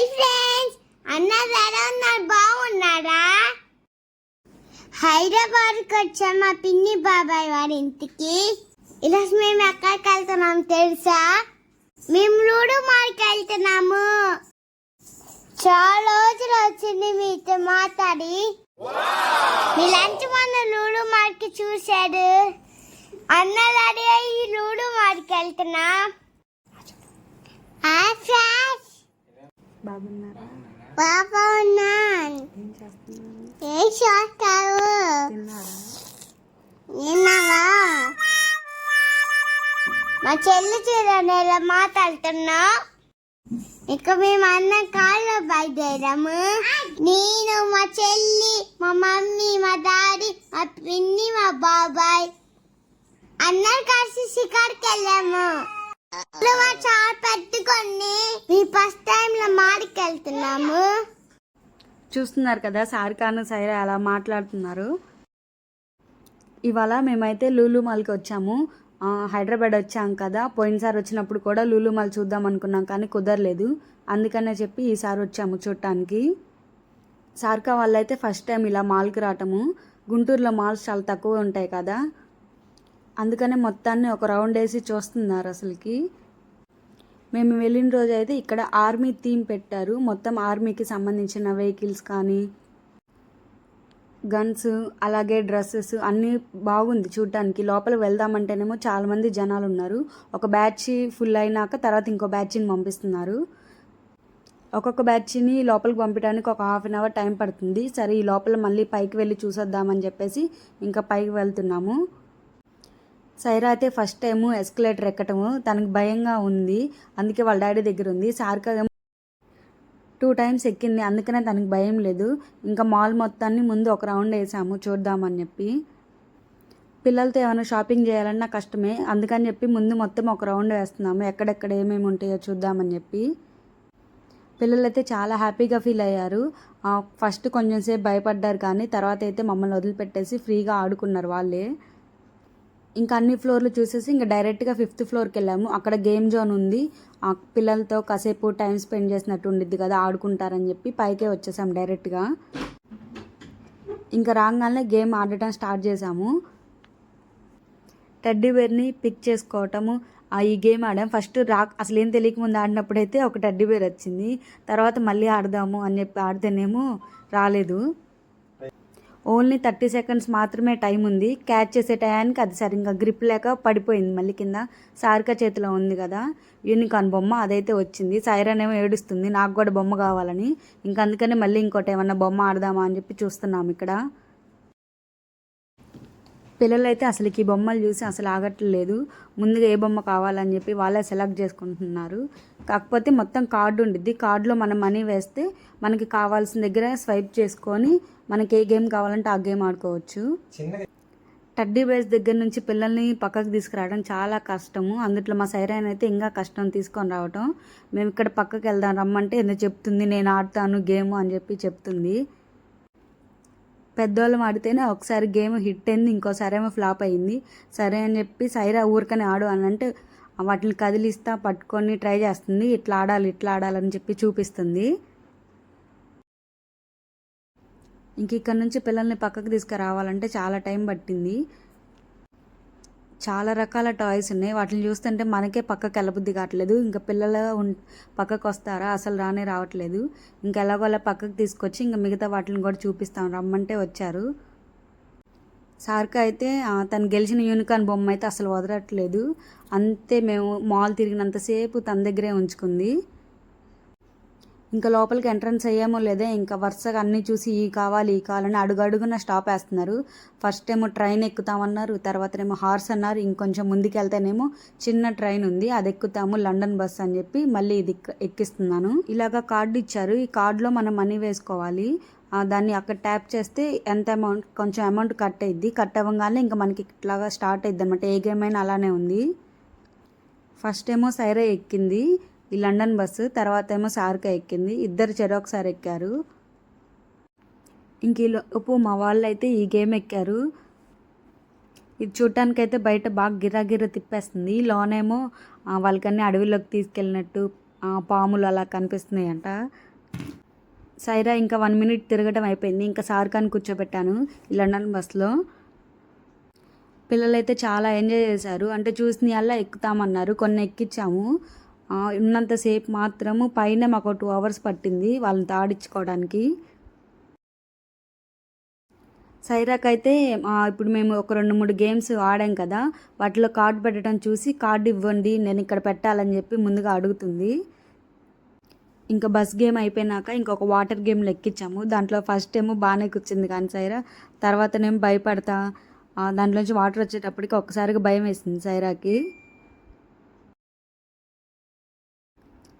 Hi friends, అన్నది ఎలా ఉన్నారు? బాగున్నారా? హైదరాబాద్కి వచ్చాం మా పిన్ని బాబాయ్ వారి ఇంటికి. ఈరోజు మేము ఎక్కడికి వెళ్తున్నాం తెలుసా? మేము లూడో మాల్కి వెళ్తున్నాము. చాలా రోజులు వచ్చింది మీతో మాట్లాడి. మీలాంటి మన లూడో మాల్కి చూశాడు. అన్నది ఈ లూడో మాల్కి వెళ్తున్నా. బాగున్నారా? బాగున్నాను. ఏం చేస్తావు? తిన్నావా? మా చెల్లి చూడండి ఎలా మాట్లాడుతున్నా. ఇక మేము అన్న కాళ్ళు బయలుదేరాము. నేను, మా చెల్లి, మా మమ్మీ, మా డాడీ, మా పిన్ని, మా బాబాయ్ అందరు కలిసి షికార్కి వెళ్ళాము. చాలా పెట్టుకొని మీ ఫస్ట్ టైం లో మాడికి వెళ్తున్నాము. చూస్తున్నారు కదా సారికాను సైరా అలా మాట్లాడుతున్నారు. ఇవాళ మేమైతే లూలు మాల్కి వచ్చాము. హైదరాబాద్ వచ్చాం కదా, పోయినసారి వచ్చినప్పుడు కూడా లూలు మాల్ చూద్దాం అనుకున్నాం కానీ కుదరలేదు. అందుకనే చెప్పి ఈసారి వచ్చాము చూడటానికి. సారికా వాళ్ళైతే ఫస్ట్ టైం ఇలా మాల్కి రావటము. గుంటూరులో మాల్స్ చాలా తక్కువ ఉంటాయి కదా, అందుకనే మొత్తాన్ని ఒక రౌండ్ వేసి చూస్తున్నారు. అసలుకి మేము వెళ్ళిన రోజు అయితే ఇక్కడ ఆర్మీ థీమ్ పెట్టారు. మొత్తం ఆర్మీకి సంబంధించిన వెహికల్స్ కానీ గన్స్ అలాగే డ్రెస్సెస్ అన్నీ బాగుంది చూడటానికి. లోపల వెళ్దామంటేనేమో చాలామంది జనాలు ఉన్నారు. ఒక బ్యాచ్ ఫుల్ అయినాక తర్వాత ఇంకో బ్యాచ్ని పంపిస్తున్నారు. ఒక్కొక్క బ్యాచ్ని లోపలికి పంపించడానికి ఒక హాఫ్ అన్ అవర్ టైం పడుతుంది. సరే ఈ లోపల మళ్ళీ పైకి వెళ్ళి చూసొద్దామని చెప్పేసి ఇంకా పైకి వెళ్తున్నాము. సైరా అయితే ఫస్ట్ టైము ఎస్కలేటర్ ఎక్కటము, తనకు భయంగా ఉంది. అందుకే వాళ్ళ డాడీ దగ్గర ఉంది. సారిక 2 టైమ్స్ ఎక్కింది, అందుకనే తనకు భయం లేదు. ఇంకా మాల్ మొత్తాన్ని ముందు ఒక రౌండ్ వేసాము చూద్దామని చెప్పి. పిల్లలతో ఏమైనా షాపింగ్ చేయాలన్నా కష్టమే, అందుకని చెప్పి ముందు మొత్తం ఒక రౌండ్ వేస్తున్నాము, ఎక్కడెక్కడ ఏమేమి ఉంటాయో చూద్దామని చెప్పి. పిల్లలైతే చాలా హ్యాపీగా ఫీల్ అయ్యారు. ఫస్ట్ కొంచెం సేపు భయపడ్డారు కానీ తర్వాత అయితే మమ్మల్ని వదిలిపెట్టేసి ఫ్రీగా ఆడుకున్నారు వాళ్ళే. ఇంకా అన్ని ఫ్లోర్లు చూసేసి ఇంకా డైరెక్ట్గా 5th ఫ్లోర్కి వెళ్ళాము. అక్కడ గేమ్ జోన్ ఉంది. పిల్లలతో కాసేపు టైం స్పెండ్ చేసినట్టు ఉండిద్ది కదా, ఆడుకుంటారని చెప్పి పైకే వచ్చేసాం డైరెక్ట్గా. ఇంకా రాగానే గేమ్ ఆడటం స్టార్ట్ చేసాము. టెడ్డీ బేర్ని పిక్ చేసుకోవటము, ఈ గేమ్ ఆడాం. ఫస్ట్ అసలు ఏం తెలియకముందు ఆడినప్పుడైతే ఒక టెడ్డీ బేర్ వచ్చింది. తర్వాత మళ్ళీ ఆడదాము అని చెప్పి ఆడితేనేమో రాలేదు. ఓన్లీ 30 సెకండ్స్ మాత్రమే టైం ఉంది. క్యాచ్ చేసే టయానికి అది సరిగ్గా గ్రిప్ లేక పడిపోయింది మళ్ళీ కింద. సారిక చేతిలో ఉంది కదా యూనికార్న్ బొమ్మ, అదైతే వచ్చింది. సైరానేమో ఏడుస్తుంది నాకు కూడా బొమ్మ కావాలని. ఇంకా అందుకని మళ్ళీ ఇంకోటి ఏమన్నా బొమ్మ ఆడదామా అని చెప్పి చూస్తున్నాము ఇక్కడ. పిల్లలైతే అసలుకి ఈ బొమ్మలు చూసి అసలు ఆగట్లేదు. ముందుగా ఏ బొమ్మ కావాలని చెప్పి వాళ్ళే సెలెక్ట్ చేసుకుంటున్నారు. కాకపోతే మొత్తం కార్డు ఉండిద్ది. కార్డులో మనం మనీ వేస్తే మనకి కావాల్సిన దగ్గర స్వైప్ చేసుకొని మనకి ఏ గేమ్ కావాలంటే ఆ గేమ్ ఆడుకోవచ్చు. టెడ్డీ బేర్స్ దగ్గర నుంచి పిల్లల్ని పక్కకు తీసుకురావడం చాలా కష్టము. అందుట్లో మా సైరాన్ అయితే ఇంకా కష్టం తీసుకొని రావటం. మేము ఇక్కడ పక్కకి వెళ్దాం రమ్మంటే ఎందుకు చెప్తుంది, నేను ఆడతాను గేమ్ అని చెప్పి చెప్తుంది. పెద్దవాళ్ళం ఆడితేనే ఒకసారి గేమ్ హిట్ అయింది, ఇంకోసారి ఏమో ఫ్లాప్ అయింది. సరే అని చెప్పి సైరా ఊరికనే ఆడు అని అంటే వాటిని కదిలిస్తా పట్టుకొని ట్రై చేస్తుంది. ఇట్లా ఆడాలని చెప్పి చూపిస్తుంది. ఇంక ఇక్కడ నుంచి పిల్లల్ని పక్కకు తీసుకురావాలంటే చాలా టైం పట్టింది. చాలా రకాల టాయ్స్ ఉన్నాయి. వాటిని చూస్తుంటే మనకే పక్కకు వెళ్ళబుద్ధి కావట్లేదు. ఇంకా పిల్లలు పక్కకు వస్తారా, అసలు రావట్లేదు. ఇంకా ఎలాగోలా పక్కకు తీసుకొచ్చి ఇంకా మిగతా వాటిని కూడా చూపిస్తాం రమ్మంటే వచ్చారు. సార్క అయితే తను గెలిచిన యూనికార్న్ బొమ్మ అయితే అసలు వదలట్లేదు. అంతే మేము మాల్ తిరిగినంతసేపు తన దగ్గరే ఉంచుకుంది. ఇంకా లోపలికి ఎంట్రన్స్ అయ్యామో లేదే ఇంకా వరుసగా అన్నీ చూసి ఈ కావాలని అడుగడుగున స్టాప్ వేస్తున్నారు. ఫస్ట్ ఏమో ట్రైన్ ఎక్కుతామన్నారు, తర్వాత ఏమో హార్స్ అన్నారు. ఇంకొంచెం ముందుకు వెళ్తేనేమో చిన్న ట్రైన్ ఉంది, అది ఎక్కుతాము లండన్ బస్ అని చెప్పి మళ్ళీ ఇది ఎక్కిస్తున్నాను. ఇలాగా కార్డు ఇచ్చారు. ఈ కార్డులో మనం మనీ వేసుకోవాలి. దాన్ని అక్కడ ట్యాప్ చేస్తే ఎంత అమౌంట్, కొంచెం అమౌంట్ కట్ అయ్యిద్ది. కట్ అవ్వగానే ఇంకా మనకి ఇట్లాగా స్టార్ట్ అయ్యిద్ది అనమాట. ఏ గేమ్ అయినా అలానే ఉంది. ఫస్ట్ ఏమో సైరా ఎక్కింది ఈ లండన్ బస్సు, తర్వాత ఏమో సారిక ఎక్కింది. ఇద్దరు చెరొకసారి ఎక్కారు. ఇంక ఈలోపు మా వాళ్ళు అయితే ఈ గేమ్ ఎక్కారు. ఇది చూడటానికైతే బయట బాగా గిర్రా తిప్పేస్తుంది. లోనేమో వాళ్ళకన్నీ అడవిలోకి తీసుకెళ్ళినట్టు పాములు అలా కనిపిస్తున్నాయంట. సైరా ఇంకా 1 మినిట్ తిరగటం అయిపోయింది. ఇంకా సార్కాని కూర్చోబెట్టాను ఈ లండన్ బస్లో. పిల్లలైతే చాలా ఎంజాయ్ చేశారు. అంటే చూసినయల్లా ఎక్కుతామన్నారు. కొన్ని ఎక్కించాము. ఉన్నంతసేపు మాత్రము పైన మాకు 2 అవర్స్ పట్టింది వాళ్ళని తాడించుకోవడానికి. సైరాకైతే ఇప్పుడు మేము ఒక 2-3 గేమ్స్ ఆడాం కదా, వాటిలో కార్డు పెట్టడం చూసి కార్డు ఇవ్వండి నేను ఇక్కడ పెట్టాలని చెప్పి ముందుగా అడుగుతుంది. ఇంకా బస్ గేమ్ అయిపోయినాక ఇంకొక వాటర్ గేమ్లో ఎక్కించాము. దాంట్లో ఫస్ట్ ఏమో బాగానే కూర్చుంది కానీ సైరా, తర్వాతనేమో భయపడతా దాంట్లోంచి వాటర్ వచ్చేటప్పటికి ఒక్కసారిగా భయం వేసింది సైరాకి.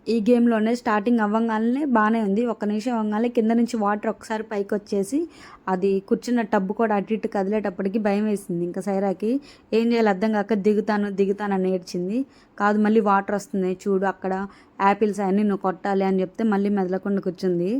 ఈ గేమ్లోనే స్టార్టింగ్ అవ్వగానే బాగానే ఉంది. 1 నిమిషం అవ్వగానే కింద నుంచి వాటర్ ఒకసారి పైకి వచ్చేసి అది కూర్చున్న టబ్బు కూడా అటు ఇటు కదిలేటప్పటికి భయం వేసింది. ఇంకా సైరాకి ఏం చేయాలి అర్థం కాక దిగుతాను అని ఏడ్చింది. కాదు మళ్ళీ వాటర్ వస్తుంది చూడు అక్కడ యాపిల్స్ అన్నీ నువ్వు కొట్టాలి అని చెప్తే మళ్ళీ మెదలకుండా కూర్చుంది.